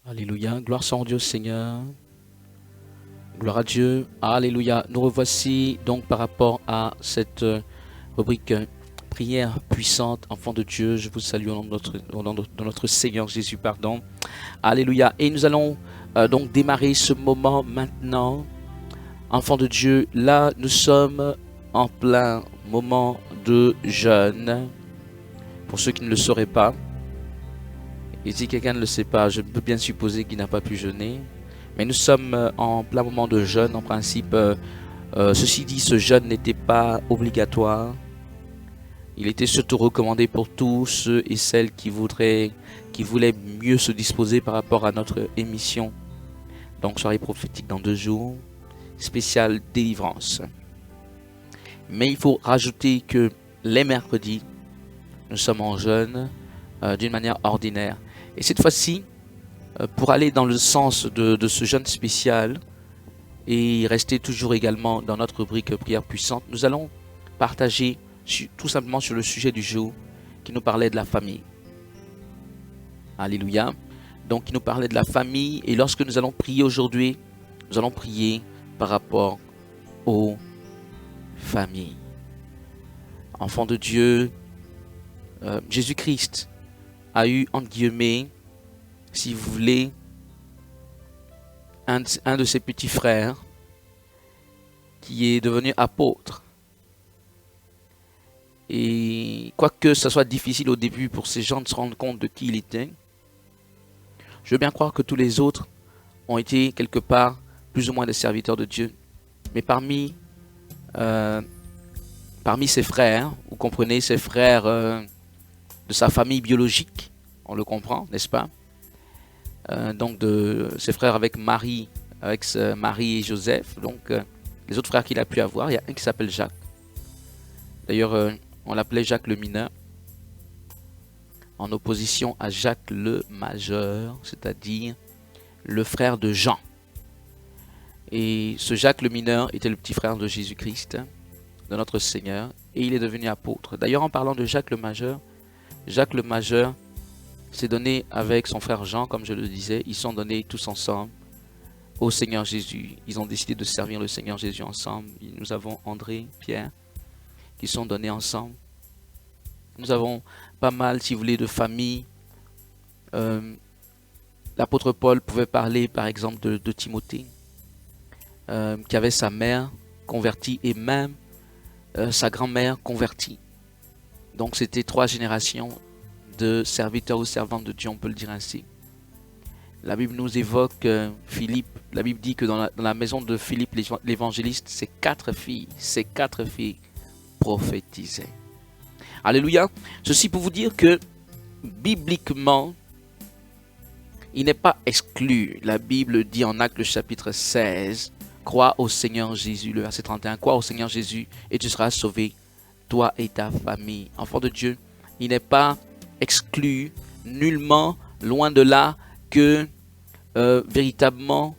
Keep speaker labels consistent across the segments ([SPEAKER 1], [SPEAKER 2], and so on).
[SPEAKER 1] Alléluia, gloire soit en Dieu Seigneur, gloire à Dieu, alléluia. Nous revoici donc par rapport à cette rubrique prière puissante, enfant de Dieu, je vous salue au nom de notre Seigneur Jésus, pardon. Alléluia, et nous allons donc démarrer ce moment maintenant, enfant de Dieu. Là, nous sommes en plein moment de jeûne, pour ceux qui ne le sauraient pas. Et si quelqu'un ne le sait pas, je peux bien supposer qu'il n'a pas pu jeûner. Mais nous sommes en plein moment de jeûne. En principe, ceci dit, ce jeûne n'était pas obligatoire. Il était surtout recommandé pour tous ceux et celles qui voulaient mieux se disposer par rapport à notre émission. Donc, soirée prophétique dans 2 jours, spéciale délivrance. Mais il faut rajouter que les mercredis, nous sommes en jeûne d'une manière ordinaire. Et cette fois-ci, pour aller dans le sens de ce jeûne spécial et rester toujours également dans notre rubrique prière puissante, nous allons partager tout simplement sur le sujet du jour qui nous parlait de la famille. Alléluia. Donc, qui nous parlait de la famille. Et lorsque nous allons prier aujourd'hui, nous allons prier par rapport aux familles. Enfants de Dieu, Jésus-Christ a eu, entre guillemets, si vous voulez, un de ses petits frères qui est devenu apôtre. Et quoique ce soit difficile au début pour ces gens de se rendre compte de qui il était, je veux bien croire que tous les autres ont été quelque part plus ou moins des serviteurs de Dieu. Mais parmi ses frères, vous comprenez, ses frères de sa famille biologique, on le comprend, n'est-ce pas? Donc de ses frères avec Marie et Joseph, donc les autres frères qu'il a pu avoir, il y a un qui s'appelle Jacques. D'ailleurs, on l'appelait Jacques le mineur, en opposition à Jacques le majeur, c'est-à-dire le frère de Jean. Et ce Jacques le mineur était le petit frère de Jésus-Christ, de notre Seigneur, et il est devenu apôtre. D'ailleurs, en parlant de Jacques le majeur s'est donné avec son frère Jean, comme je le disais, ils sont donnés tous ensemble au Seigneur Jésus. Ils ont décidé de servir le Seigneur Jésus ensemble. Nous avons André, Pierre, qui sont donnés ensemble. Nous avons pas mal, si vous voulez, de familles. L'apôtre Paul pouvait parler, par exemple, de Timothée, qui avait sa mère convertie et même sa grand-mère convertie. Donc, c'était 3 générations de serviteurs ou servantes de Dieu, on peut le dire ainsi. La Bible nous évoque Philippe. La Bible dit que dans la maison de Philippe l'évangéliste, ses 4 filles prophétisaient. Alléluia. Ceci pour vous dire que bibliquement, il n'est pas exclu. La Bible dit en Actes chapitre 16, crois au Seigneur Jésus, le verset 31, crois au Seigneur Jésus et tu seras sauvé, toi et ta famille. Enfant de Dieu, il n'est pas exclu, nullement, loin de là, que véritablement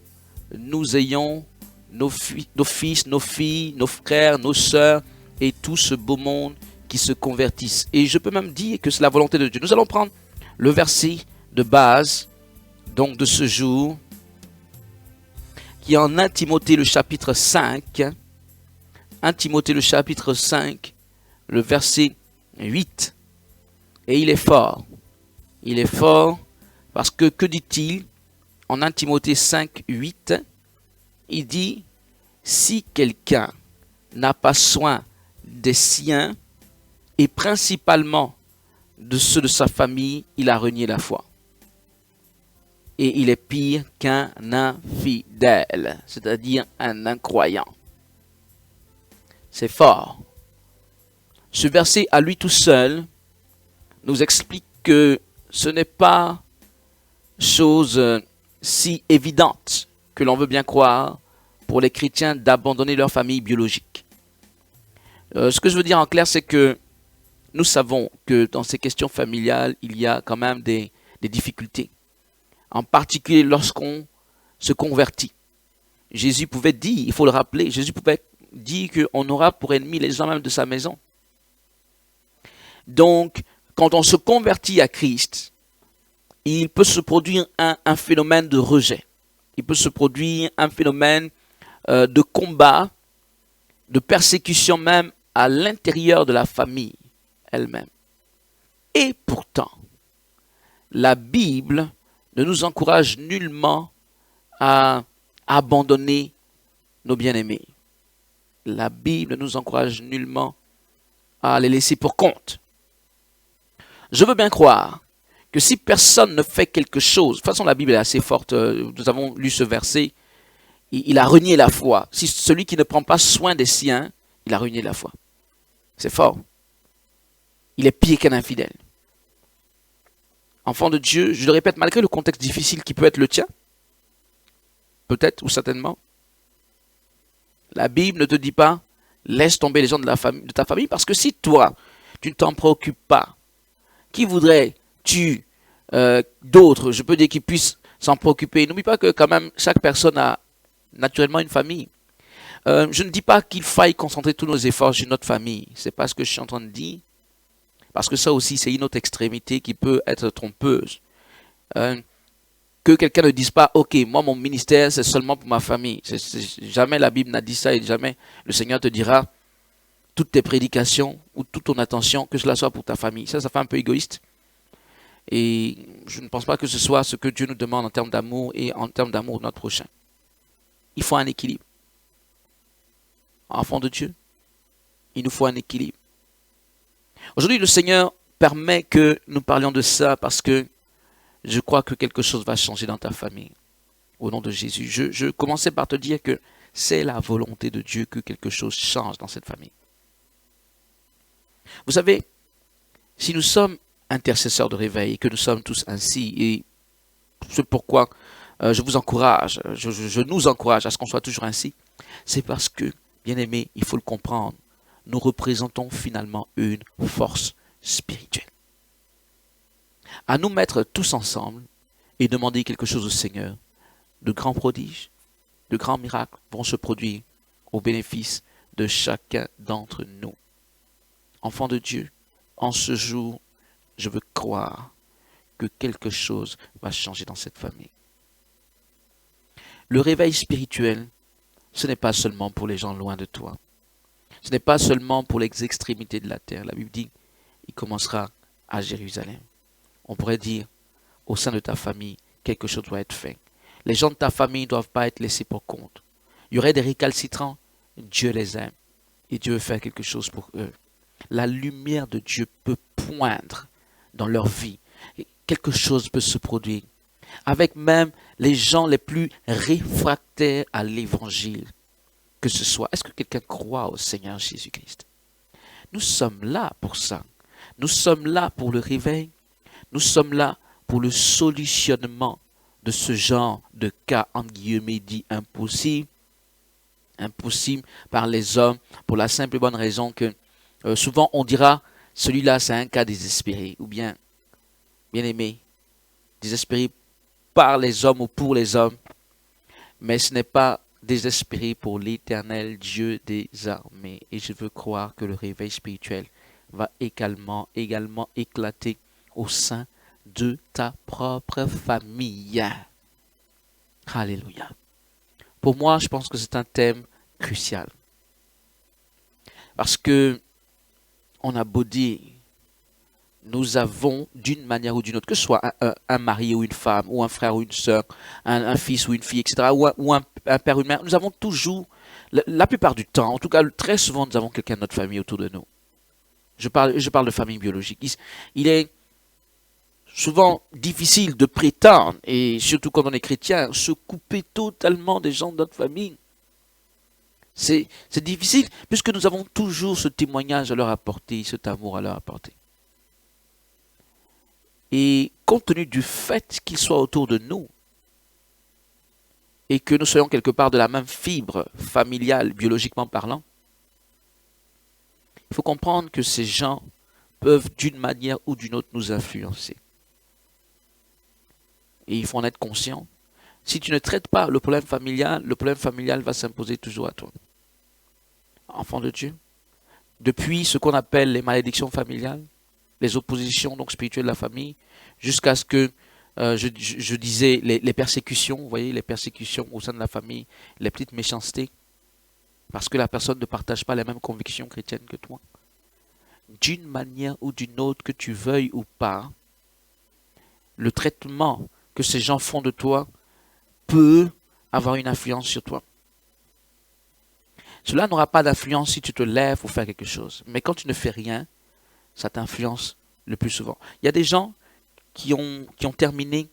[SPEAKER 1] nous ayons nos fils, nos filles, nos frères, nos sœurs et tout ce beau monde qui se convertissent. Et je peux même dire que c'est la volonté de Dieu. Nous allons prendre le verset de base donc de ce jour qui est en 1 Timothée le chapitre 5. 1 Timothée le chapitre 5, le verset 8. Et il est fort. Il est fort parce que dit-il en 1 Timothée 5, 8? Il dit, si quelqu'un n'a pas soin des siens et principalement de ceux de sa famille, il a renié la foi. Et il est pire qu'un infidèle, c'est-à-dire un incroyant. C'est fort. Ce verset à lui tout seul nous explique que ce n'est pas chose si évidente que l'on veut bien croire pour les chrétiens d'abandonner leur famille biologique. Ce que je veux dire en clair, c'est que nous savons que dans ces questions familiales, il y a quand même des difficultés. En particulier lorsqu'on se convertit. Jésus pouvait dire, il faut le rappeler, Jésus pouvait dire qu'on aura pour ennemis les gens même de sa maison. Donc, quand on se convertit à Christ, il peut se produire un phénomène de rejet. Il peut se produire un phénomène de combat, de persécution même à l'intérieur de la famille elle-même. Et pourtant, la Bible ne nous encourage nullement à abandonner nos bien-aimés. La Bible ne nous encourage nullement à les laisser pour compte. Je veux bien croire que si personne ne fait quelque chose, de toute façon la Bible est assez forte, nous avons lu ce verset, il a renié la foi. Si celui qui ne prend pas soin des siens, il a renié la foi. C'est fort. Il est pire qu'un infidèle. Enfant de Dieu, je le répète, malgré le contexte difficile qui peut être le tien, peut-être ou certainement, la Bible ne te dit pas, laisse tomber les gens de ta famille, parce que si toi, tu ne t'en préoccupes pas, qui voudrais-tu d'autres, je peux dire, qui puissent s'en préoccuper? N'oublie pas que quand même, chaque personne a naturellement une famille. Je ne dis pas qu'il faille concentrer tous nos efforts sur notre famille. C'est pas ce que je suis en train de dire. Parce que ça aussi, c'est une autre extrémité qui peut être trompeuse. Que quelqu'un ne dise pas, ok, moi mon ministère c'est seulement pour ma famille. Jamais la Bible n'a dit ça et jamais le Seigneur te dira toutes tes prédications ou toute ton attention, que cela soit pour ta famille. Ça fait un peu égoïste. Et je ne pense pas que ce soit ce que Dieu nous demande en termes d'amour et en termes d'amour de notre prochain. Il faut un équilibre. Enfants de Dieu, il nous faut un équilibre. Aujourd'hui, le Seigneur permet que nous parlions de ça parce que je crois que quelque chose va changer dans ta famille. Au nom de Jésus, je commençais par te dire que c'est la volonté de Dieu que quelque chose change dans cette famille. Vous savez, si nous sommes intercesseurs de réveil et que nous sommes tous ainsi, et c'est pourquoi je vous encourage, je nous encourage à ce qu'on soit toujours ainsi, c'est parce que, bien aimé, il faut le comprendre, nous représentons finalement une force spirituelle. À nous mettre tous ensemble et demander quelque chose au Seigneur, de grands prodiges, de grands miracles vont se produire au bénéfice de chacun d'entre nous. Enfants de Dieu, en ce jour, je veux croire que quelque chose va changer dans cette famille. Le réveil spirituel, ce n'est pas seulement pour les gens loin de toi. Ce n'est pas seulement pour les extrémités de la terre. La Bible dit, il commencera à Jérusalem. On pourrait dire, au sein de ta famille, quelque chose doit être fait. Les gens de ta famille ne doivent pas être laissés pour compte. Il y aurait des récalcitrants, Dieu les aime. Et Dieu veut faire quelque chose pour eux. La lumière de Dieu peut poindre dans leur vie. Et quelque chose peut se produire. Avec même les gens les plus réfractaires à l'évangile. Que ce soit. Est-ce que quelqu'un croit au Seigneur Jésus-Christ? Nous sommes là pour ça. Nous sommes là pour le réveil. Nous sommes là pour le solutionnement de ce genre de cas, entre guillemets, dit impossible. Impossible par les hommes, pour la simple et bonne raison que souvent on dira, celui-là c'est un cas désespéré, ou bien, bien aimé, désespéré par les hommes ou pour les hommes, mais ce n'est pas désespéré pour l'Éternel Dieu des armées. Et je veux croire que le réveil spirituel va également éclater au sein de ta propre famille. Alléluia. Pour moi, je pense que c'est un thème crucial. Parce que on a beau dire, nous avons d'une manière ou d'une autre, que ce soit un mari ou une femme, ou un frère ou une sœur, un fils ou une fille, etc., ou un père ou une mère, nous avons toujours, la plupart du temps, en tout cas très souvent, nous avons quelqu'un de notre famille autour de nous. Je parle de famille biologique. Il est souvent difficile de prétendre, et surtout quand on est chrétien, se couper totalement des gens de notre famille. C'est difficile, puisque nous avons toujours ce témoignage à leur apporter, cet amour à leur apporter. Et compte tenu du fait qu'ils soient autour de nous, et que nous soyons quelque part de la même fibre familiale, biologiquement parlant, il faut comprendre que ces gens peuvent d'une manière ou d'une autre nous influencer. Et il faut en être conscient. Si tu ne traites pas le problème familial va s'imposer toujours à toi. Enfant de Dieu, depuis ce qu'on appelle les malédictions familiales, les oppositions donc spirituelles de la famille, jusqu'à ce que je disais les persécutions, vous voyez, les persécutions au sein de la famille, les petites méchancetés, parce que la personne ne partage pas les mêmes convictions chrétiennes que toi. D'une manière ou d'une autre, que tu veuilles ou pas, le traitement que ces gens font de toi peut avoir une influence sur toi. Cela n'aura pas d'influence si tu te lèves pour faire quelque chose. Mais quand tu ne fais rien, ça t'influence le plus souvent. Il y a des gens qui ont terminé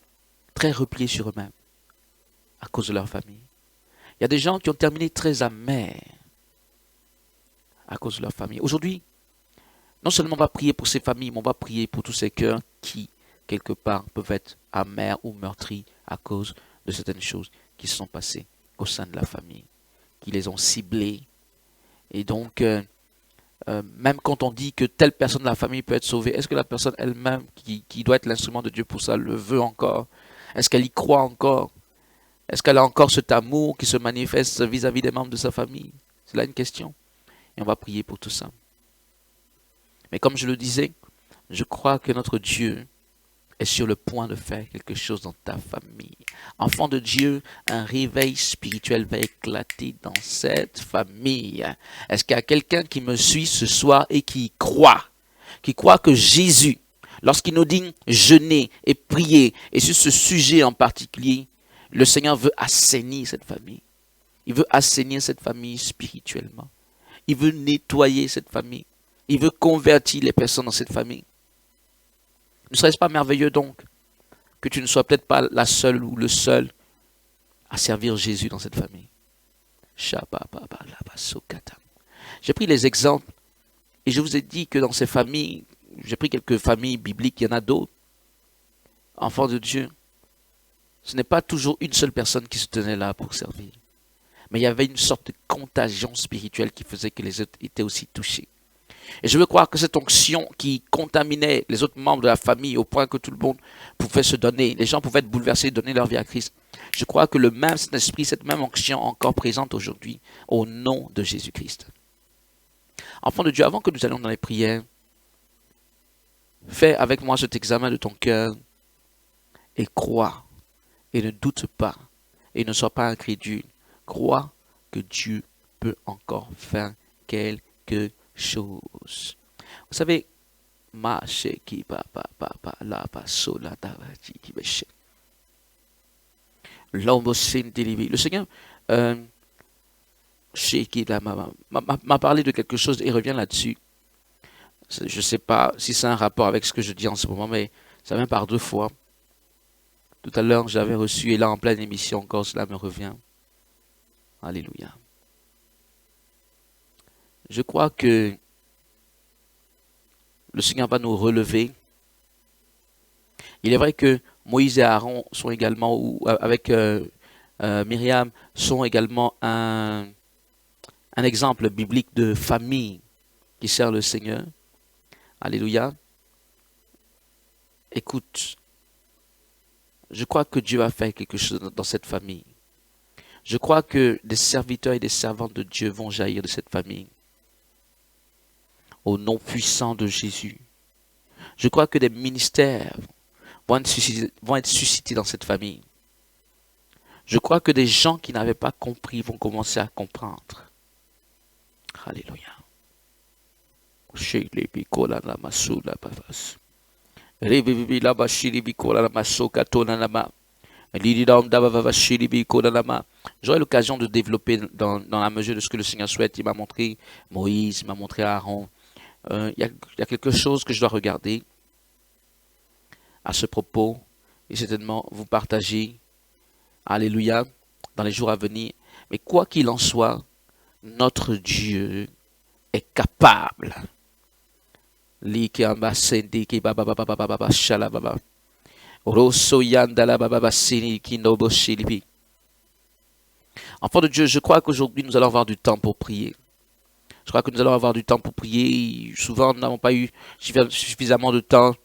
[SPEAKER 1] très repliés sur eux-mêmes à cause de leur famille. Il y a des gens qui ont terminé très amers à cause de leur famille. Aujourd'hui, non seulement on va prier pour ces familles, mais on va prier pour tous ces cœurs qui, quelque part, peuvent être amers ou meurtris à cause de certaines choses qui se sont passées au sein de la famille, qui les ont ciblés. Et donc, même quand on dit que telle personne de la famille peut être sauvée, est-ce que la personne elle-même, qui doit être l'instrument de Dieu pour ça, le veut encore? Est-ce qu'elle y croit encore? Est-ce qu'elle a encore cet amour qui se manifeste vis-à-vis des membres de sa famille? C'est là une question. Et on va prier pour tout ça. Mais comme je le disais, je crois que notre Dieu est sur le point de faire quelque chose dans ta famille. Enfant de Dieu, un réveil spirituel va éclater dans cette famille. Est-ce qu'il y a quelqu'un qui me suit ce soir et qui croit que Jésus, lorsqu'il nous dit jeûner et prier, et sur ce sujet en particulier, le Seigneur veut assainir cette famille. Il veut assainir cette famille spirituellement. Il veut nettoyer cette famille. Il veut convertir les personnes dans cette famille. Ne serait-ce pas merveilleux donc que tu ne sois peut-être pas la seule ou le seul à servir Jésus dans cette famille? J'ai pris les exemples et je vous ai dit que dans ces familles, j'ai pris quelques familles bibliques, il y en a d'autres, enfants de Dieu. Ce n'est pas toujours une seule personne qui se tenait là pour servir. Mais il y avait une sorte de contagion spirituelle qui faisait que les autres étaient aussi touchés. Et je veux croire que cette onction qui contaminait les autres membres de la famille au point que tout le monde pouvait se donner, les gens pouvaient être bouleversés, donner leur vie à Christ. Je crois que le même Saint-Esprit, cette même onction encore présente aujourd'hui au nom de Jésus-Christ. Enfant de Dieu, avant que nous allions dans les prières, fais avec moi cet examen de ton cœur et crois et ne doute pas et ne sois pas incrédule. Crois que Dieu peut encore faire quelque chose. Vous savez, le Seigneur m'a parlé de quelque chose et revient là-dessus. Je ne sais pas si c'est un rapport avec ce que je dis en ce moment, mais ça vient par deux fois. Tout à l'heure, j'avais reçu, et là, en pleine émission encore, cela me revient. Alléluia. Je crois que le Seigneur va nous relever. Il est vrai que Moïse et Aaron sont également, ou avec Myriam, sont également un exemple biblique de famille qui sert le Seigneur. Alléluia. Écoute, je crois que Dieu va faire quelque chose dans cette famille. Je crois que des serviteurs et des servantes de Dieu vont jaillir de cette famille. Au nom puissant de Jésus. Je crois que des ministères vont être suscités dans cette famille. Je crois que des gens qui n'avaient pas compris vont commencer à comprendre. Alléluia. J'aurai l'occasion de développer dans la mesure de ce que le Seigneur souhaite. Il m'a montré Moïse, il m'a montré Aaron. Il y a quelque chose que je dois regarder à ce propos et certainement vous partager. Alléluia, dans les jours à venir. Mais quoi qu'il en soit, notre Dieu est capable. Enfant de Dieu, je crois qu'aujourd'hui nous allons avoir du temps pour prier. Je crois que nous allons avoir du temps pour prier. Souvent, nous n'avons pas eu suffisamment de temps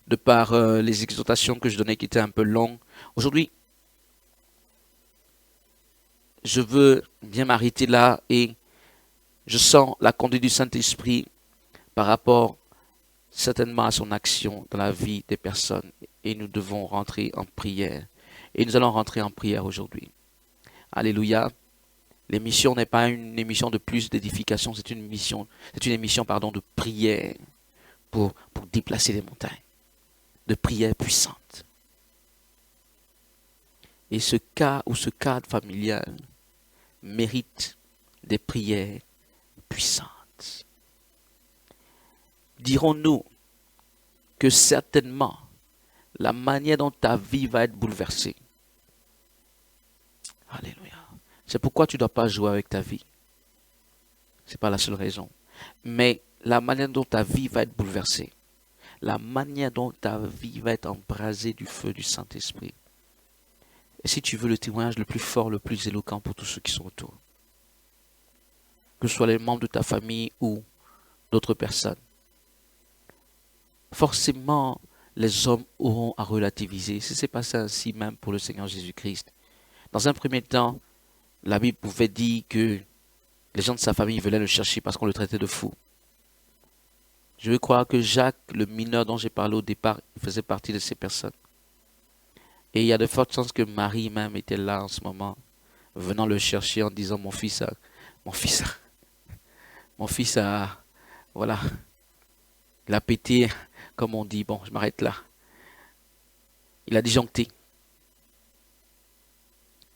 [SPEAKER 1] de par les exhortations que je donnais qui étaient un peu longues. Aujourd'hui, je veux bien m'arrêter là et je sens la conduite du Saint-Esprit par rapport certainement à son action dans la vie des personnes. et nous devons rentrer en prière. Et nous allons rentrer en prière aujourd'hui. Alléluia. L'émission n'est pas une émission de plus d'édification, c'est une émission de prière pour déplacer les montagnes, de prière puissante. Et ce cadre familial mérite des prières puissantes. Dirons-nous que certainement la manière dont ta vie va être bouleversée. Alléluia. C'est pourquoi tu ne dois pas jouer avec ta vie. Ce n'est pas la seule raison. Mais la manière dont ta vie va être bouleversée, la manière dont ta vie va être embrasée du feu du Saint-Esprit. Et si tu veux le témoignage le plus fort, le plus éloquent pour tous ceux qui sont autour, que ce soit les membres de ta famille ou d'autres personnes, forcément, les hommes auront à relativiser. Si c'est passé ainsi même pour le Seigneur Jésus-Christ. Dans un premier temps, la Bible pouvait dire que les gens de sa famille venaient le chercher parce qu'on le traitait de fou. Je veux croire que Jacques, le mineur dont j'ai parlé au départ, faisait partie de ces personnes. Et il y a de fortes chances que Marie même était là en ce moment, venant le chercher en disant mon fils a, voilà, il a pété, comme on dit, bon, je m'arrête là. Il a disjoncté.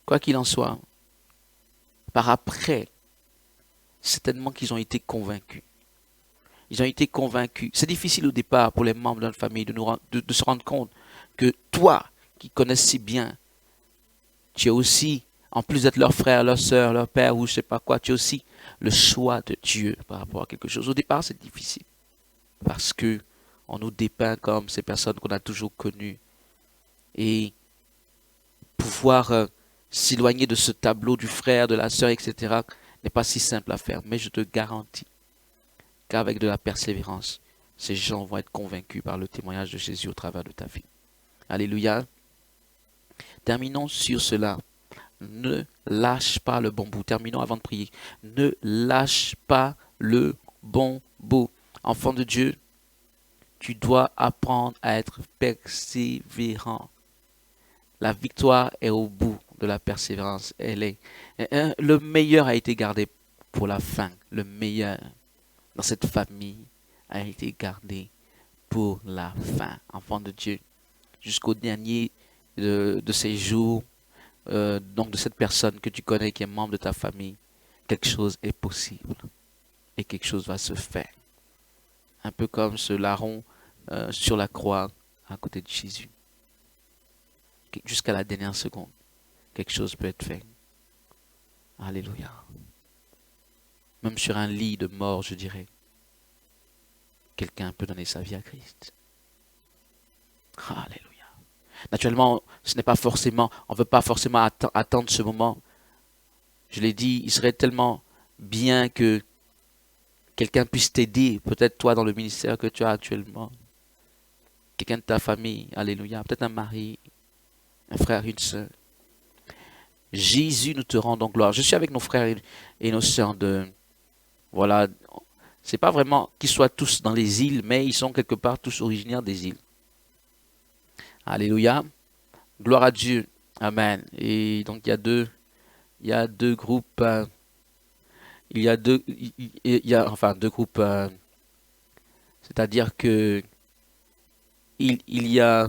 [SPEAKER 1] Quoi qu'il en soit, par après, certainement qu'ils ont été convaincus. Ils ont été convaincus. C'est difficile au départ pour les membres de notre famille de se rendre compte que toi, qui connais si bien, tu es aussi, en plus d'être leur frère, leur soeur, leur père ou je ne sais pas quoi, tu es aussi le choix de Dieu par rapport à quelque chose. Au départ, c'est difficile parce que on nous dépeint comme ces personnes qu'on a toujours connues. Et pouvoir s'éloigner de ce tableau du frère, de la sœur, etc. n'est pas si simple à faire. Mais je te garantis qu'avec de la persévérance, ces gens vont être convaincus par le témoignage de Jésus au travers de ta vie. Alléluia. Terminons sur cela. Ne lâche pas le bon bout. Terminons avant de prier. Ne lâche pas le bon bout. Enfant de Dieu, tu dois apprendre à être persévérant. La victoire est au bout de la persévérance. Le meilleur a été gardé pour la fin. Le meilleur dans cette famille a été gardé pour la fin. Enfant de Dieu, jusqu'au dernier de ces jours, donc de cette personne que tu connais qui est membre de ta famille, quelque chose est possible et quelque chose va se faire. Un peu comme ce larron sur la croix à côté de Jésus. Jusqu'à la dernière seconde, quelque chose peut être fait. Alléluia. Même sur un lit de mort, je dirais, quelqu'un peut donner sa vie à Christ. Alléluia. Naturellement, ce n'est pas forcément, on ne veut pas forcément attendre ce moment. Je l'ai dit, il serait tellement bien que quelqu'un puisse t'aider, peut-être toi dans le ministère que tu as actuellement. Quelqu'un de ta famille, alléluia, peut-être un mari, un frère, une sœur. Jésus, nous te rendons gloire. Je suis avec nos frères et nos sœurs voilà, c'est pas vraiment qu'ils soient tous dans les îles, mais ils sont quelque part tous originaires des îles. Alléluia. Gloire à Dieu. Amen. Et donc il y a deux groupes. Il y a deux groupes. C'est-à-dire que il y a,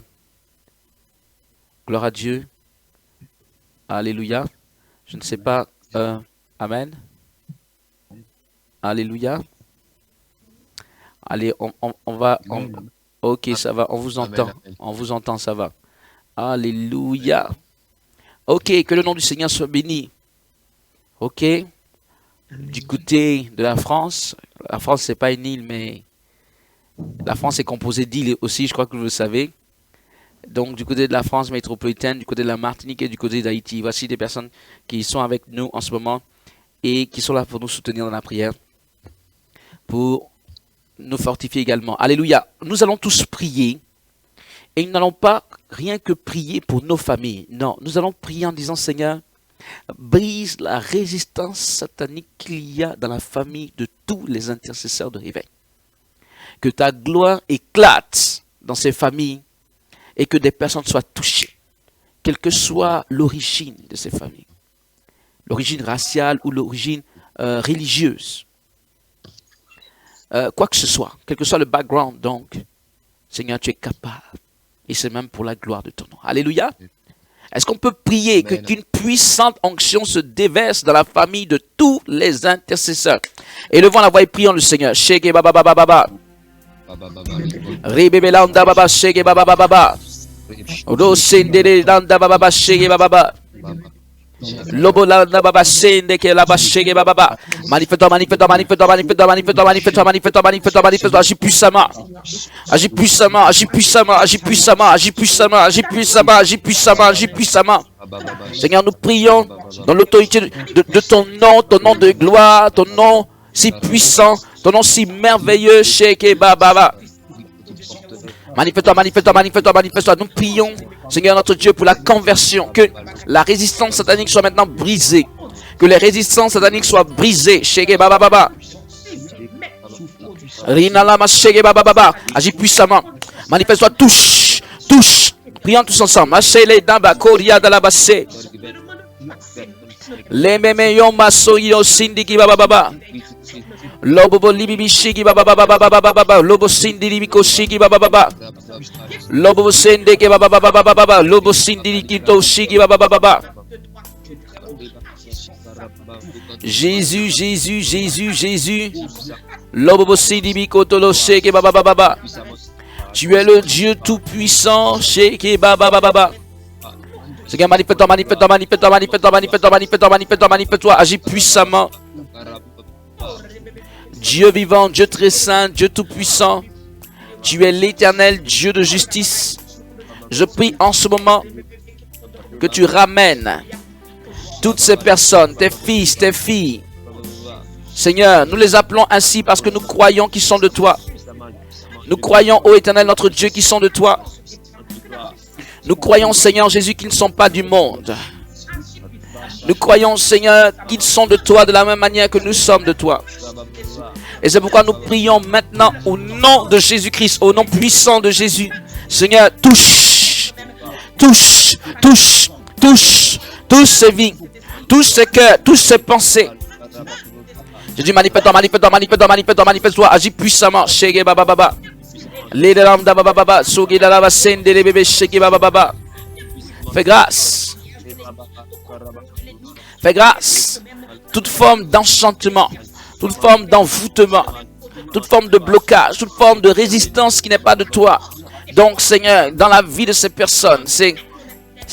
[SPEAKER 1] gloire à Dieu. Alléluia. Je ne sais pas. Amen. Alléluia. Allez, on va. Ok, ça va. On vous entend.
[SPEAKER 2] Amen.
[SPEAKER 1] On vous entend, ça va. Alléluia. Ok, que le nom du Seigneur soit béni. Ok. Du côté de la France c'est pas une île, mais la France est composée d'îles aussi, je crois que vous le savez. Donc du côté de la France métropolitaine, du côté de la Martinique et du côté d'Haïti, voici des personnes qui sont avec nous en ce moment et qui sont là pour nous soutenir dans la prière, pour nous fortifier également. Alléluia. Nous allons tous prier et nous n'allons pas rien que prier pour nos familles. Non, nous allons prier en disant Seigneur, brise la résistance satanique qu'il y a dans la famille de tous les intercesseurs de réveil. Que ta gloire éclate dans ces familles et que des personnes soient touchées, quelle que soit l'origine de ces familles, l'origine raciale ou l'origine religieuse, quoi que ce soit, quel que soit le background. Donc, Seigneur, tu es capable, et c'est même pour la gloire de ton nom. Alléluia. Est-ce qu'on peut prier qu'une puissante onction se déverse dans la famille de tous les intercesseurs? Élevons la voix et prions le Seigneur. Shege baba baba baba. Rebebe landa baba shege baba baba baba. Odo sendere landa baba baba shege baba baba. Lobo landa baba sende ke la baba shege baba baba. Manifeste-toi, manifeste-toi, manifeste-toi, manifeste-toi, manifeste-toi, manifeste-toi, manifeste-toi, manifeste-toi, manifeste-toi, agis puissamment. Agis puissamment, agis puissamment, agis puissamment, agis puissamment, agis puissamment, agis puissamment, agis puissamment. Seigneur, nous prions dans l'autorité de ton nom de gloire, ton nom si puissant, ton nom si merveilleux, Sheke Baba. Manifeste-toi, manifeste-toi, manifeste-toi, manifeste-toi. Nous prions, Seigneur notre Dieu, pour la conversion, que la résistance satanique soit maintenant brisée, que les résistances sataniques soient brisées, Sheke Baba Baba. Rinalama Sheke Baba Baba. Agis puissamment, manifeste-toi, touche, touche. Prions tous ensemble. Machele damba koria da la basse. Les memeyon masoyo sindiki baba baba. Lobo libibi shiki baba baba baba baba. Lobo sindiri biko shiki baba baba. Lobo sendeke baba baba baba baba. Lobo sindiri kito shiki baba baba baba. Jésus, Jésus, Jésus, Jésus. Lobo sindiri biko tolo shiki baba baba baba. Tu es le Dieu tout-puissant, Sheke Baba Baba Baba. Seigneur, manifeste-toi, manifeste-toi, manifeste-toi, manifeste-toi, manifeste-toi, manifeste-toi, manifeste-toi, manifeste-toi, agis puissamment. Dieu vivant, Dieu très saint, Dieu tout-puissant. Tu es l'éternel Dieu de justice. Je prie en ce moment que tu ramènes toutes ces personnes, tes fils, tes filles. Seigneur, nous les appelons ainsi parce que nous croyons qu'ils sont de toi. Nous croyons, ô Éternel, notre Dieu, qui sont de toi. Nous croyons, Seigneur Jésus, qu'ils ne sont pas du monde. Nous croyons, Seigneur, qu'ils sont de toi de la même manière que nous sommes de toi. Et c'est pourquoi nous prions maintenant au nom de Jésus-Christ, au nom puissant de Jésus. Seigneur, touche, touche, touche, touche, touche ces vies, touche ces cœurs, touche ces pensées. Jésus, manifeste-toi, manifeste-toi, manifeste-toi, manifeste-toi, manifeste-toi, agis puissamment. Shege baba baba. Fais grâce. Fais grâce. Toute forme d'enchantement, toute forme d'envoûtement, toute forme de blocage, toute forme de résistance qui n'est pas de toi. Donc, Seigneur, dans la vie de ces personnes, ces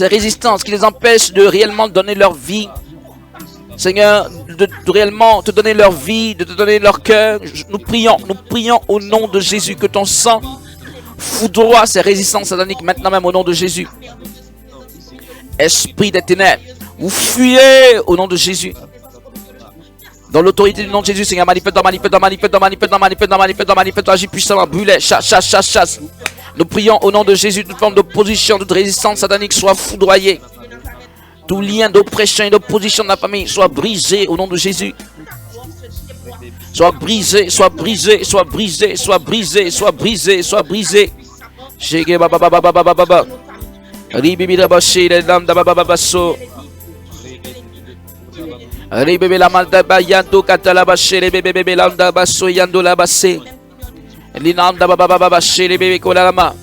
[SPEAKER 1] résistances qui les empêchent de réellement donner leur vie, Seigneur, de réellement te donner leur vie, de te donner leur cœur. Nous prions au nom de Jésus que ton sang foudroie ces résistances sataniques maintenant même au nom de Jésus. Esprit des ténèbres, vous fuyez au nom de Jésus. Dans l'autorité du nom de Jésus, Seigneur, manifeste-toi, manifeste-toi, manifeste-toi, manifeste-toi, manifeste-toi, manifeste-toi, manifeste-toi, agis puissamment, brûlez, chasse, chasse, chasse, chasse. Nous prions au nom de Jésus, toute forme d'opposition, toute résistance satanique soit foudroyée. Tout lien d'oppression et d'opposition de la famille soit brisé au nom de Jésus. Soit brisé, soit brisé, soit brisé, soit brisé, soit brisé, soit brisé. Shege baba baba baba baba baba. Ribibi la bashi le dam da baba baba so. Ribibi la malda bayanto katala bashi le bebe bebe landa baso yando la basse. Linanda baba baba bashi le bebe kolalama.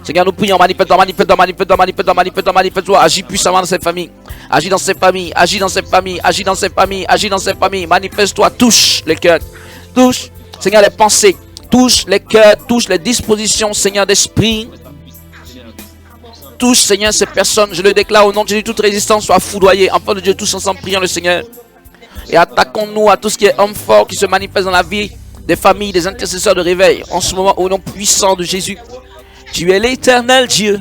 [SPEAKER 1] Seigneur, nous prions, manifeste-toi, manifeste-toi, manifeste-toi, manifeste-toi, manifeste-toi, manifeste-toi, agis puissamment dans cette famille, agis dans cette famille, agis dans cette famille, agis dans cette famille, agis dans cette famille, manifeste-toi, touche les cœurs, touche, Seigneur, les pensées, touche les cœurs, touche les dispositions, Seigneur, d'esprit, touche, Seigneur, ces personnes, je le déclare au nom de Jésus, toute résistance soit foudroyée, enfants de Dieu, tous ensemble, prions le Seigneur, et attaquons-nous à tout ce qui est homme fort, qui se manifeste dans la vie des familles, des intercesseurs de réveil, en ce moment, au nom puissant de Jésus. Tu es l'éternel Dieu.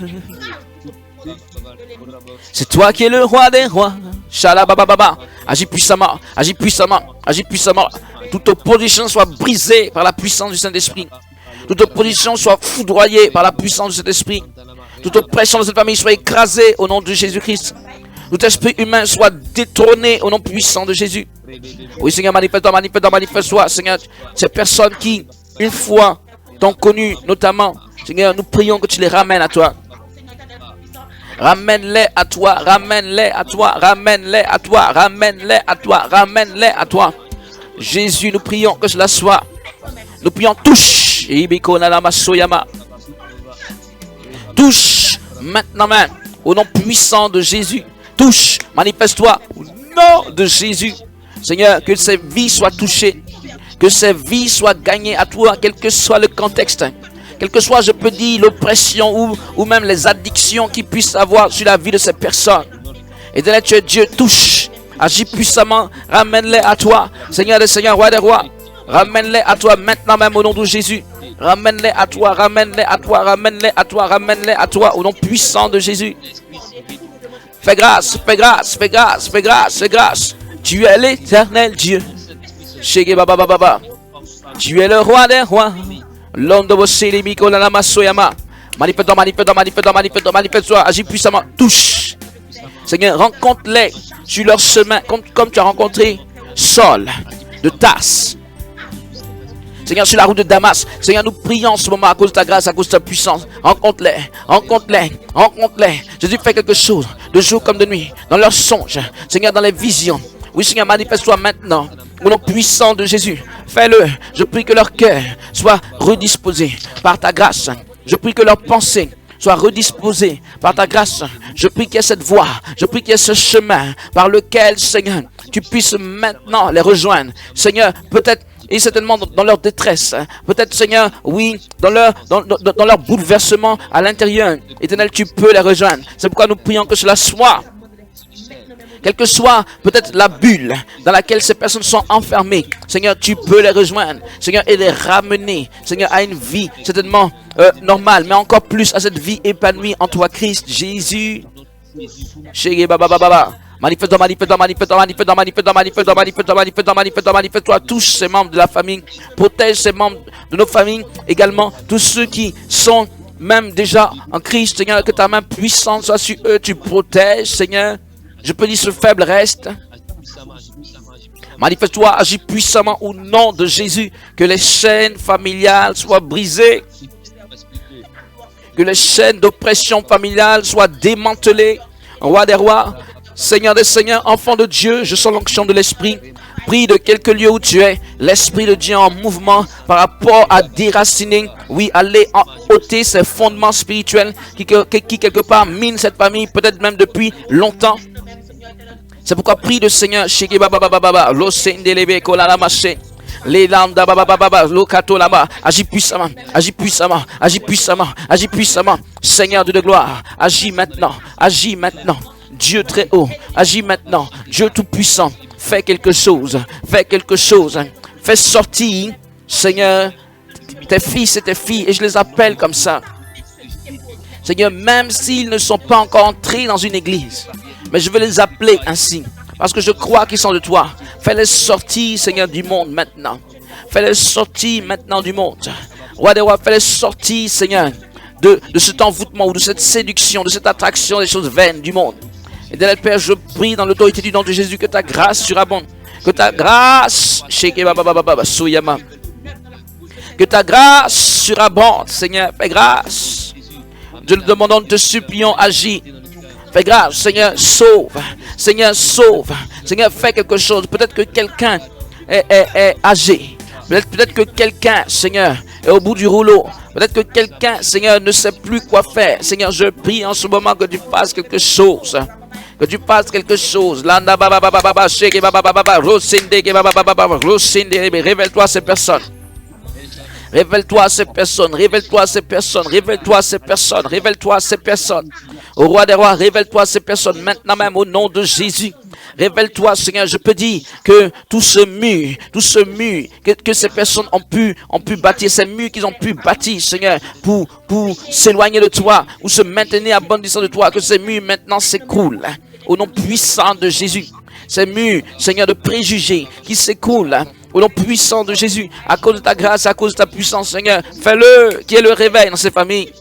[SPEAKER 1] C'est toi qui es le roi des rois. Shalabababa. Agis puissamment, agis puissamment, agis puissamment. Toute opposition soit brisée par la puissance du Saint-Esprit. Toute opposition soit foudroyée par la puissance du Saint-Esprit. Toute oppression de cette famille soit écrasée au nom de Jésus-Christ. Tout esprit humain soit détrôné au nom puissant de Jésus. Oui, Seigneur, manifeste-toi, manifeste-toi, manifeste-toi. Seigneur, ces personnes qui, une fois, t'ont connu, notamment, Seigneur, nous prions que tu les ramènes à toi. Ramène-les à toi, ramène-les à toi, ramène-les à toi, ramène-les à toi, ramène-les à toi. Jésus, nous prions que cela soit. Nous prions, touche. Touche maintenant même, au nom puissant de Jésus. Touche, manifeste-toi au nom de Jésus. Seigneur, que ces vies soient touchées, que ces vies soient gagnées à toi, quel que soit le contexte. Quelle que soit, je peux dire, l'oppression ou même les addictions qui puissent avoir sur la vie de ces personnes. Éternel, tu es Dieu, touche, agis puissamment, ramène-les à toi. Seigneur des seigneurs, roi des rois, ramène-les à toi maintenant même au nom de Jésus. Ramène-les à toi, ramène-les à toi, ramène-les à toi, ramène-les à toi au nom puissant de Jésus. Fais grâce, fais grâce, fais grâce, fais grâce, fais grâce. Tu es l'éternel Dieu. Tu es le roi des rois. Manifeste-toi, manifeste-toi, manifeste-toi, manifeste-toi, manifeste-toi, agis puissamment, touche. Seigneur, rencontre-les sur leur chemin, comme tu as rencontré Saul de Tarse. Seigneur, sur la route de Damas. Seigneur, nous prions en ce moment à cause de ta grâce, à cause de ta puissance. Rencontre-les, rencontre-les, rencontre-les. Jésus fait quelque chose, de jour comme de nuit, dans leurs songes. Seigneur, dans les visions. Oui, Seigneur, manifeste-toi maintenant. Au nom puissant de Jésus, fais-le. Je prie que leur cœur soit redisposé par ta grâce. Je prie que leur pensée soit redisposée par ta grâce. Je prie qu'il y ait cette voie. Je prie qu'il y ait ce chemin par lequel, Seigneur, tu puisses maintenant les rejoindre. Seigneur, peut-être et certainement dans leur détresse. Peut-être, Seigneur, oui, dans leur bouleversement à l'intérieur. Éternel, tu peux les rejoindre. C'est pourquoi nous prions que cela soit. Quelle que soit peut-être la bulle dans laquelle ces personnes sont enfermées, Seigneur, tu peux les rejoindre, Seigneur, et les ramener, Seigneur, à une vie certainement normale, mais encore plus à cette vie épanouie en toi, Christ, Jésus. Manifeste-toi, manifeste-toi, manifeste-toi, manifeste-toi, manifeste-toi, manifeste-toi, manifeste-toi, manifeste-toi, manifeste-toi, manifeste-toi, tous ces membres de la famille, protège ces membres de nos familles, également tous ceux qui sont même déjà en Christ, Seigneur, que ta main puissante soit sur eux, tu protèges, Seigneur. Je peux dire ce faible reste. Manifeste-toi, agis puissamment au nom de Jésus. Que les chaînes familiales soient brisées. Que les chaînes d'oppression familiale soient démantelées. Roi des rois, Seigneur des seigneurs, enfant de Dieu, je sens l'onction de l'Esprit. Prie de quelque lieu où tu es, l'Esprit de Dieu en mouvement par rapport à déraciner, oui, aller ôter ces fondements spirituels qui quelque part minent cette famille, peut-être même depuis longtemps. C'est pourquoi prie le Seigneur, agis puissamment, agis puissamment, agis puissamment, agis puissamment, Seigneur de gloire, agis maintenant, Dieu très haut, agis maintenant, Dieu tout puissant, fais quelque chose, fais sortir, Seigneur, tes fils et tes filles, et je les appelle comme ça. Seigneur, même s'ils ne sont pas encore entrés dans une église, mais je vais les appeler ainsi, parce que je crois qu'ils sont de toi. Fais-les sortir, Seigneur, du monde maintenant. Fais-les sortir maintenant du monde. Roi des rois, fais-les sortir, Seigneur, de cet envoûtement ou de cette séduction, de cette attraction des choses vaines du monde. Et éternel Père, je prie dans l'autorité du nom de Jésus que ta grâce surabonde. Que ta grâce, que ta grâce surabonde, Seigneur, fais grâce. Nous te demandons, nous te supplions, agis. Fais grâce, Seigneur, sauve. Seigneur, sauve. Seigneur, fais quelque chose. Peut-être que quelqu'un est âgé. Peut-être que quelqu'un, Seigneur, est au bout du rouleau. Peut-être que quelqu'un, Seigneur, ne sait plus quoi faire. Seigneur, je prie en ce moment que tu fasses quelque chose. Que tu fasses quelque chose. Révèle-toi à ces personnes. Révèle-toi à ces personnes, révèle-toi à ces personnes, révèle-toi à ces personnes, révèle-toi à ces personnes. Au roi des rois, révèle-toi à ces personnes maintenant même au nom de Jésus. Révèle-toi, Seigneur, je peux dire que tout ce mur que ces personnes ont pu bâtir, ces murs qu'ils ont pu bâtir, Seigneur, pour s'éloigner de toi, ou se maintenir à bonne distance de toi, que ces murs maintenant s'écroulent. Au nom puissant de Jésus. Ces murs, Seigneur, de préjugés qui s'écoulent. Au nom puissant de Jésus, à cause de ta grâce, à cause de ta puissance, Seigneur, fais-le, qu'il y ait le réveil dans ces familles.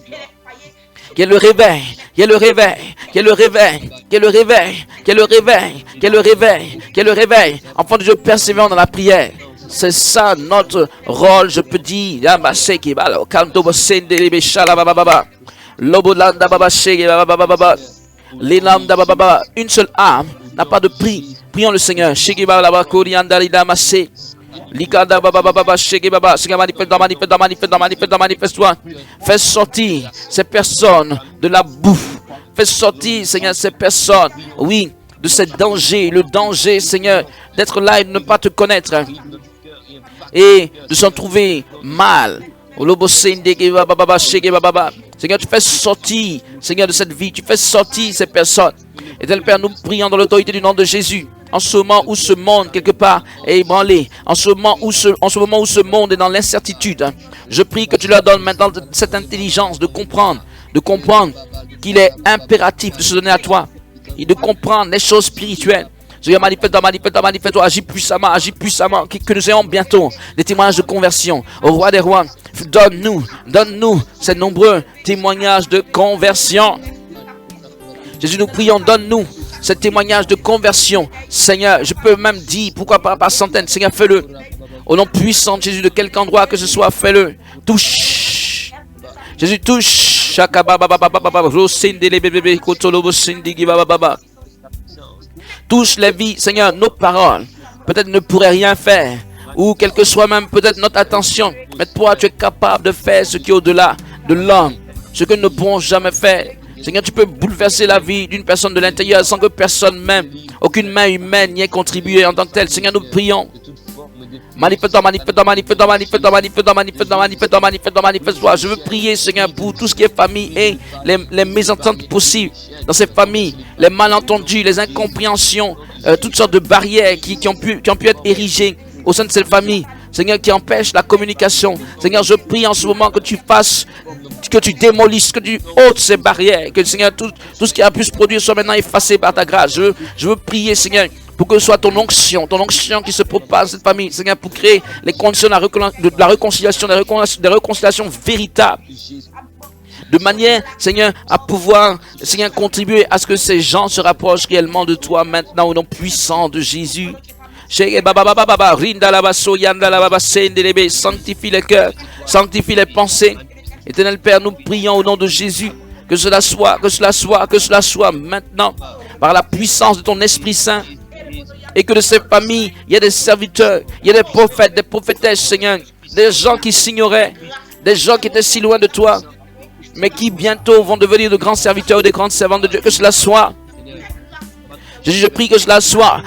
[SPEAKER 1] Qu'il y ait le réveil, qu'il y ait le réveil, qu'il y ait le réveil, qu'il y ait le réveil, qu'il y ait le réveil, qu'il y ait le réveil, qu'il y ait le réveil. Enfant de Dieu, persévérant dans la prière. C'est ça notre rôle, je peux dire. Les lames d'Ababa, une seule âme n'a pas de prix. Prions le Seigneur. Manifeste-toi. Fais sortir ces personnes de la bouffe. Fais sortir, Seigneur, ces personnes, oui, de ce danger. Le danger, Seigneur, d'être là et de ne pas te connaître. Et de s'en trouver mal. Seigneur, tu fais sortir, Seigneur, de cette vie, tu fais sortir ces personnes. Éternel Père, nous prions dans l'autorité du nom de Jésus. En ce moment où ce monde, quelque part, est ébranlé, en ce moment où ce monde est dans l'incertitude, je prie que tu leur donnes maintenant cette intelligence de comprendre qu'il est impératif de se donner à toi et de comprendre les choses spirituelles. Seigneur, manifeste-toi, agis puissamment, que nous ayons bientôt des témoignages de conversion. Au roi des rois, donne-nous ces nombreux témoignages de conversion. Jésus, nous prions, donne-nous ces témoignages de conversion. Seigneur, je peux même dire, pourquoi pas par centaines, Seigneur, fais-le. Au nom puissant de Jésus, de quelque endroit que ce soit, fais-le. Touche. Jésus, touche. Touche les vies, Seigneur, nos paroles. Peut-être ne pourraient rien faire. Ou quelle que soit même peut-être notre attention. Mais toi, tu es capable de faire ce qui est au-delà de l'homme. Ce que nous ne pourrons jamais faire. Seigneur, tu peux bouleverser la vie d'une personne de l'intérieur sans que personne même, aucune main humaine n'y ait contribué en tant que tel. Seigneur, nous prions. Manifeste-toi. Je veux prier, Seigneur, pour tout ce qui est famille et les mésententes possibles dans ces familles, les malentendus, les incompréhensions, toutes sortes de barrières qui ont pu être érigées au sein de cette famille. Seigneur, qui empêchent la communication. Seigneur, je prie en ce moment que tu fasses, que tu démolisses, que tu ôtes ces barrières, que Seigneur, tout ce qui a pu se produire soit maintenant effacé par ta grâce. Je veux prier, Seigneur, pour que ce soit ton onction qui se propage dans cette famille, Seigneur, pour créer les conditions de la réconciliation, des réconciliations véritables. De manière, Seigneur, à pouvoir, Seigneur, contribuer à ce que ces gens se rapprochent réellement de toi maintenant au nom puissant de Jésus. Sanctifie les cœurs, sanctifie les pensées. Éternel Père, nous prions au nom de Jésus que cela soit maintenant par la puissance de ton Esprit Saint. Et que de ces familles, il y a des serviteurs, il y a des prophètes, des prophétesses, Seigneur, des gens qui s'ignoraient, des gens qui étaient si loin de toi, mais qui bientôt vont devenir de grands serviteurs ou des grandes servantes de Dieu. Que cela soit. Jésus, je prie que cela soit.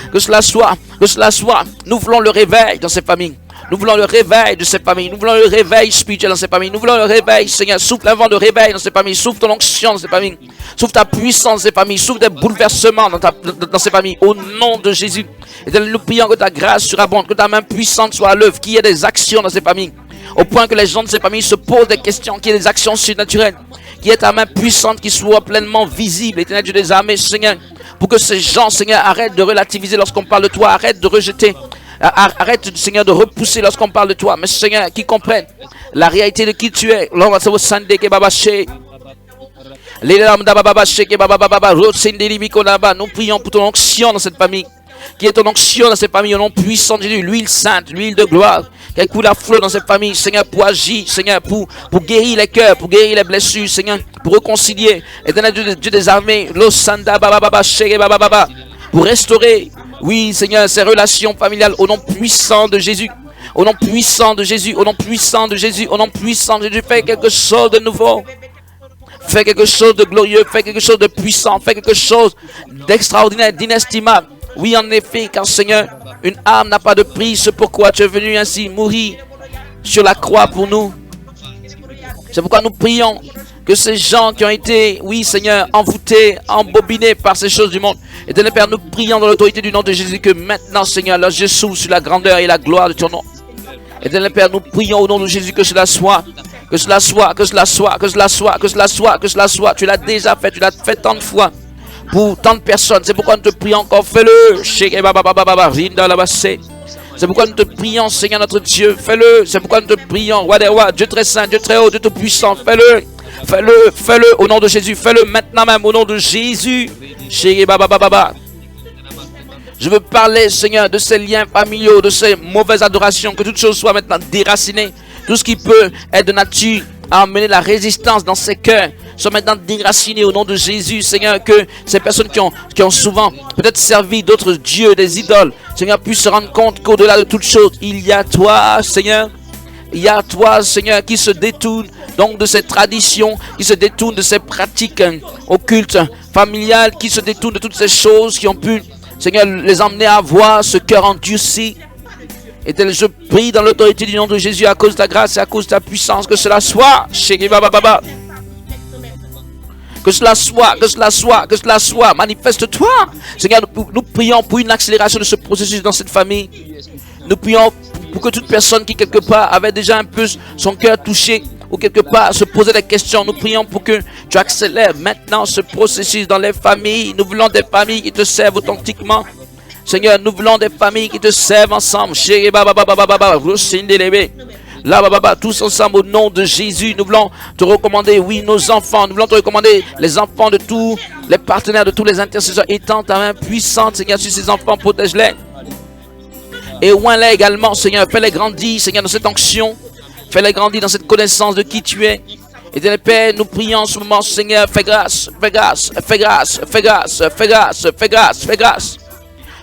[SPEAKER 1] Nous voulons le réveil dans ces familles. Nous voulons le réveil de ces familles. Nous voulons le réveil spirituel dans ces familles. Nous voulons le réveil, Seigneur. Souffle un vent de réveil dans ces familles. Souffle ton onction dans ces familles. Souffle ta puissance dans ces familles. Souffle des bouleversements dans ces familles. Au nom de Jésus. Et nous prions que ta grâce surabonde, que ta main puissante soit à l'œuvre, qu'il y ait des actions dans ces familles. Au point que les gens de ces familles se posent des questions, qu'il y ait des actions surnaturelles. Qu'il y ait ta main puissante qui soit pleinement visible, Éternel Dieu des armées, Seigneur. Pour que ces gens, Seigneur, arrêtent de relativiser lorsqu'on parle de toi. Arrêtent de rejeter. Arrête, Seigneur, de repousser lorsqu'on parle de toi. Mais Seigneur, qui comprennent la réalité de qui tu es. Nous prions pour ton onction dans cette famille. Qui est ton onction dans cette famille au nom puissant de Jésus. L'huile sainte, l'huile de gloire. Qui coule à flot dans cette famille, Seigneur, pour agir, Seigneur, pour guérir les cœurs, pour guérir les blessures, Seigneur, pour réconcilier. Éternel Dieu des armées, pour restaurer. Oui, Seigneur, ces relations familiales au nom puissant de Jésus. Au nom puissant de Jésus. Au nom puissant de Jésus. Au nom puissant de Jésus. Fais quelque chose de nouveau. Fais quelque chose de glorieux. Fais quelque chose de puissant. Fais quelque chose d'extraordinaire, d'inestimable. Oui, en effet, car Seigneur, une âme n'a pas de prix. C'est pourquoi tu es venu ainsi mourir sur la croix pour nous. C'est pourquoi nous prions que ces gens qui ont été, oui Seigneur, envoûtés, embobinés par ces choses du monde. Éternel Père, nous prions dans l'autorité du nom de Jésus que maintenant, Seigneur, leurs yeux s'ouvrent sur la grandeur et la gloire de ton nom. Éternel Père, nous prions au nom de Jésus que cela soit. Que cela soit. Tu l'as déjà fait, tu l'as fait tant de fois pour tant de personnes. C'est pourquoi nous te prions encore, fais-le. C'est pourquoi nous te prions, Seigneur notre Dieu, fais-le. C'est pourquoi nous te prions, roi des rois, Dieu très saint, Dieu très haut, Dieu tout puissant, fais-le. Fais-le au nom de Jésus. Fais-le maintenant même au nom de Jésus. Je veux parler, Seigneur, de ces liens familiaux, de ces mauvaises adorations. Que toutes choses soient maintenant déracinées. Tout ce qui peut être de nature à amener la résistance dans ces cœurs soient maintenant déracinés au nom de Jésus, Seigneur, que ces personnes qui ont souvent peut-être servi d'autres dieux, des idoles, Seigneur, puissent se rendre compte qu'au-delà de toute chose, il y a toi, Seigneur. Il y a toi, Seigneur, qui se détourne donc de ces traditions, qui se détourne de ces pratiques occultes, familiales, qui se détourne de toutes ces choses qui ont pu, Seigneur, les emmener à avoir ce cœur endurci. Et tel je prie dans l'autorité du nom de Jésus, à cause de ta grâce et à cause de ta puissance, que cela soit. Que cela soit. Manifeste-toi. Seigneur, nous prions pour une accélération de ce processus dans cette famille. Nous prions pour que toute personne qui quelque part avait déjà un peu son cœur touché ou quelque part se posait des questions, nous prions pour que tu accélères maintenant ce processus dans les familles. Nous voulons des familles qui te servent authentiquement. Seigneur, nous voulons des familles qui te servent ensemble. Tous ensemble au nom de Jésus, nous voulons te recommander, oui, nos enfants. Nous voulons te recommander les enfants de tous les partenaires, de tous les intercesseurs. Étends ta main puissante, Seigneur, sur ces enfants, protège-les. Et oins-les également, Seigneur, fais-les grandir, Seigneur, dans cette onction. Fais-les grandir dans cette connaissance de qui tu es. Éternel Père, nous prions en ce moment, Seigneur, fais grâce.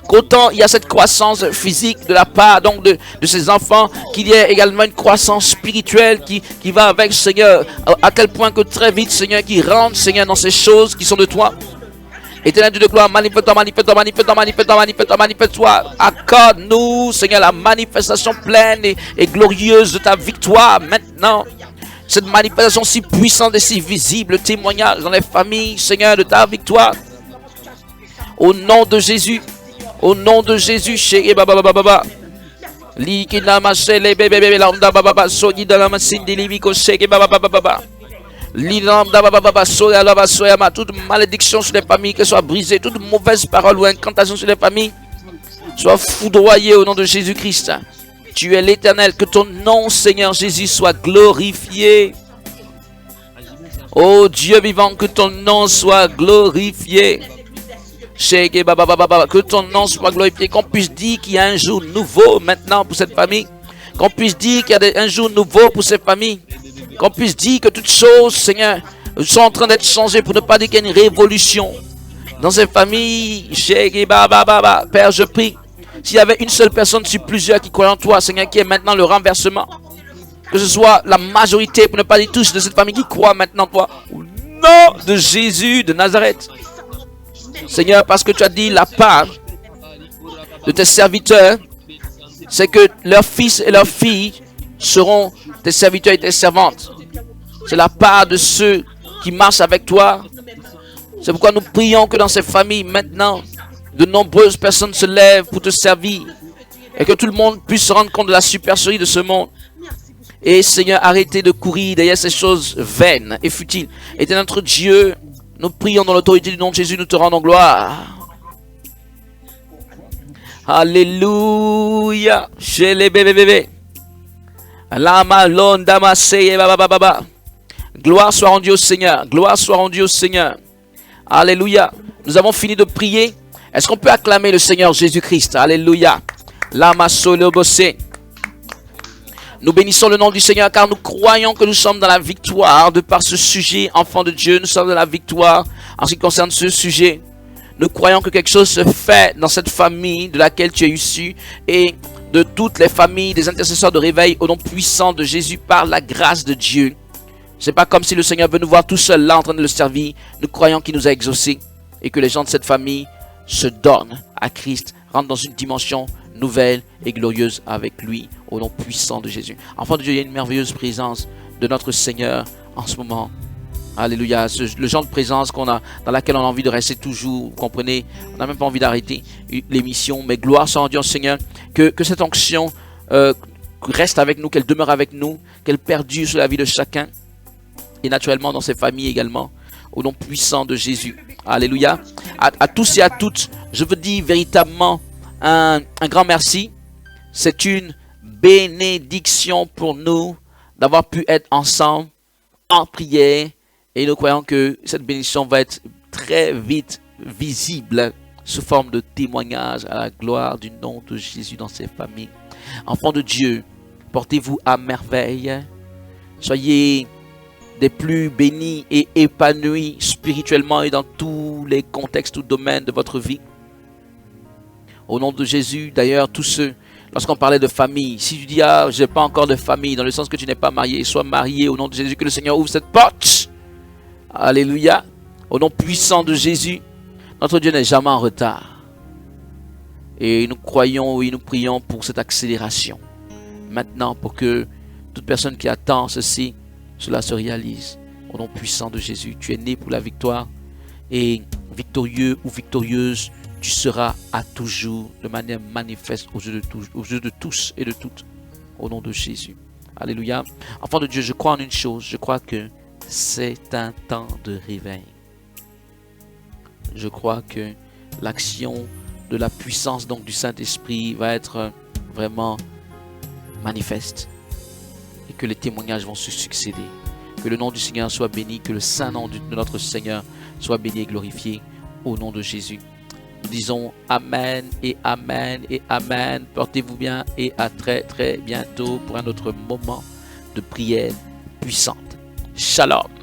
[SPEAKER 1] Qu'autant il y a cette croissance physique de la part donc de ces enfants, qu'il y ait également une croissance spirituelle qui va avec, Seigneur, à tel point que très vite, Seigneur, qui rentre, Seigneur, dans ces choses qui sont de toi. Éternel Dieu de gloire, manifeste-toi. Accorde-nous, Seigneur, la manifestation pleine et glorieuse de ta victoire maintenant. Cette manifestation si puissante et si visible, témoignage dans les familles, Seigneur, de ta victoire. Au nom de Jésus. Au nom de Jésus, chérie, baba. Toute malédiction sur les familles que soit brisée, toute mauvaise parole ou incantation sur les familles soit foudroyée au nom de Jésus-Christ. Tu es l'Éternel, que ton nom, Seigneur Jésus, soit glorifié. Oh Dieu vivant, que ton nom soit glorifié. Que ton nom soit glorifié, qu'on puisse dire qu'il y a un jour nouveau maintenant pour cette famille, qu'on puisse dire qu'il y a un jour nouveau pour cette famille, qu'on puisse dire que toutes choses, Seigneur, sont en train d'être changées, pour ne pas dire qu'il y a une révolution dans cette famille. Père, je prie, s'il y avait une seule personne sur plusieurs qui croient en toi, Seigneur, qui est maintenant le renversement, que ce soit la majorité, pour ne pas dire tous, de cette famille qui croient maintenant en toi, au nom de Jésus de Nazareth. Seigneur, parce que tu as dit la part de tes serviteurs, c'est que leurs fils et leurs filles seront tes serviteurs et tes servantes. C'est la part de ceux qui marchent avec toi. C'est pourquoi nous prions que dans ces familles, maintenant, de nombreuses personnes se lèvent pour te servir et que tout le monde puisse se rendre compte de la supercherie de ce monde. Et Seigneur, arrêtez de courir derrière ces choses vaines et futiles. Et notre Dieu, nous prions dans l'autorité du nom de Jésus, nous te rendons gloire. Alléluia. Chez les bébés. Gloire soit rendue au Seigneur. Gloire soit rendue au Seigneur. Alléluia. Nous avons fini de prier. Est-ce qu'on peut acclamer le Seigneur Jésus-Christ? Alléluia. Nous bénissons le nom du Seigneur car nous croyons que nous sommes dans la victoire de par ce sujet, enfants de Dieu. Nous sommes dans la victoire en ce qui concerne ce sujet. Nous croyons que quelque chose se fait dans cette famille de laquelle tu es issu et de toutes les familles des intercesseurs de réveil au nom puissant de Jésus par la grâce de Dieu. C'est pas comme si le Seigneur veut nous voir tout seul là en train de le servir. Nous croyons qu'il nous a exaucés et que les gens de cette famille se donnent à Christ, rentrent dans une dimension nouvelle et glorieuse avec lui au nom puissant de Jésus. Enfant de Dieu, il y a une merveilleuse présence de notre Seigneur en ce moment. Alléluia. Le genre de présence qu'on a, dans laquelle on a envie de rester toujours. Vous comprenez, on n'a même pas envie d'arrêter l'émission. Mais gloire soit rendue au Seigneur. Que cette onction reste avec nous, qu'elle demeure avec nous, qu'elle perdure sur la vie de chacun. Et naturellement dans ses familles également. Au nom puissant de Jésus. Alléluia. À tous et à toutes, je veux dire véritablement un grand merci. C'est une bénédiction pour nous d'avoir pu être ensemble en prière. Et nous croyons que cette bénédiction va être très vite visible sous forme de témoignage à la gloire du nom de Jésus dans ces familles. Enfants de Dieu, portez-vous à merveille. Soyez des plus bénis et épanouis spirituellement et dans tous les contextes ou domaines de votre vie. Au nom de Jésus, d'ailleurs, tous ceux, lorsqu'on parlait de famille, si tu dis, ah, je n'ai pas encore de famille, dans le sens que tu n'es pas marié, sois marié au nom de Jésus, que le Seigneur ouvre cette porte. Alléluia. Au nom puissant de Jésus, notre Dieu n'est jamais en retard. Et nous croyons et nous prions pour cette accélération. Maintenant, pour que toute personne qui attend ceci, cela se réalise. Au nom puissant de Jésus, tu es né pour la victoire. Et victorieux ou victorieuse, tu seras à toujours de manière manifeste aux yeux de tous et de toutes. Au nom de Jésus. Alléluia. Enfant de Dieu, je crois en une chose. Je crois que c'est un temps de réveil. Je crois que l'action de la puissance donc du Saint-Esprit va être vraiment manifeste. Et que les témoignages vont se succéder. Que le nom du Seigneur soit béni. Que le saint nom de notre Seigneur soit béni et glorifié. Au nom de Jésus. Nous disons Amen et Amen et Amen. Portez-vous bien et à très très bientôt pour un autre moment de prière puissante. Shalom.